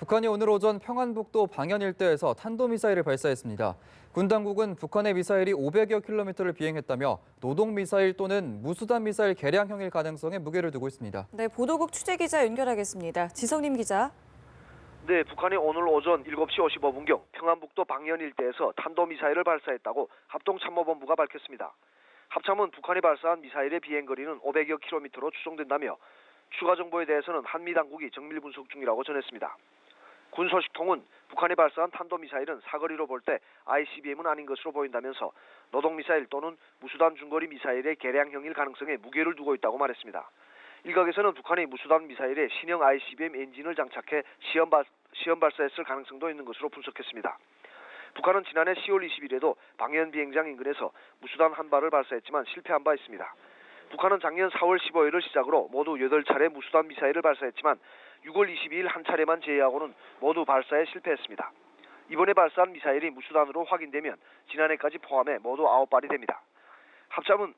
북한이 오늘 오전 평안북도 방현 일대에서 탄도미사일을 발사했습니다. 군 당국은 북한의 미사일이 500여 킬로미터를 비행했다며 노동미사일 또는 무수단 미사일 개량형일 가능성에 무게를 두고 있습니다. 네, 보도국 취재기자 연결하겠습니다. 지성림 기자. 네, 북한이 오늘 오전 7시 55분경 평안북도 방현 일대에서 탄도미사일을 발사했다고 합동참모본부가 밝혔습니다. 합참은 북한이 발사한 미사일의 비행거리는 500여 킬로미터로 추정된다며 추가 정보에 대해서는 한미 당국이 정밀 분석 중이라고 전했습니다. 군 소식통은 북한이 발사한 탄도미사일은 사거리로 볼 때 ICBM은 아닌 것으로 보인다면서 노동미사일 또는 무수단 중거리 미사일의 개량형일 가능성에 무게를 두고 있다고 말했습니다. 일각에서는 북한이 무수단 미사일에 신형 ICBM 엔진을 장착해 시험 발사했을 가능성도 있는 것으로 분석했습니다. 북한은 지난해 10월 20일에도 방현 비행장 인근에서 무수단 한 발을 발사했지만 실패한 바 있습니다. 북한은 작년 4월 15일을 시작으로 모두 8차례 무수단 미사일을 발사했지만 6월 22일 한 차례만 제외하고는 모두 발사에 실패했습니다. 이번에 발사한 미사일이 무수단으로 확인되면 지난해까지 포함해 모두 9발이 됩니다. 합참은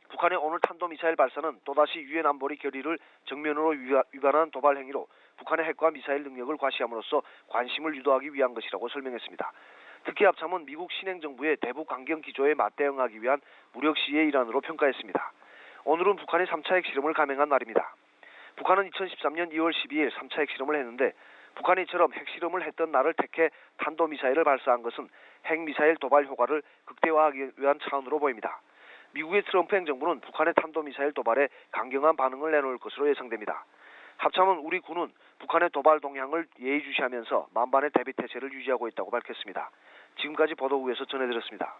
북한의 오늘 탄도미사일 발사는 또다시 유엔 안보리 결의를 정면으로 위반한 도발 행위로 북한의 핵과 미사일 능력을 과시함으로써 관심을 유도하기 위한 것이라고 설명했습니다. 특히 합참은 미국 신행정부의 대북 강경 기조에 맞대응하기 위한 무력 시위의 일환으로 평가했습니다. 오늘은 북한의 3차 핵실험을 감행한 날입니다. 북한은 2013년 2월 12일 3차 핵실험을 했는데 북한이 이처럼 핵실험을 했던 날을 택해 탄도미사일을 발사한 것은 핵미사일 도발 효과를 극대화하기 위한 차원으로 보입니다. 미국의 트럼프 행정부는 북한의 탄도미사일 도발에 강경한 반응을 내놓을 것으로 예상됩니다. 합참은 우리 군은 북한의 도발 동향을 예의주시하면서 만반의 대비 태세를 유지하고 있다고 밝혔습니다. 지금까지 보도국에서 전해드렸습니다.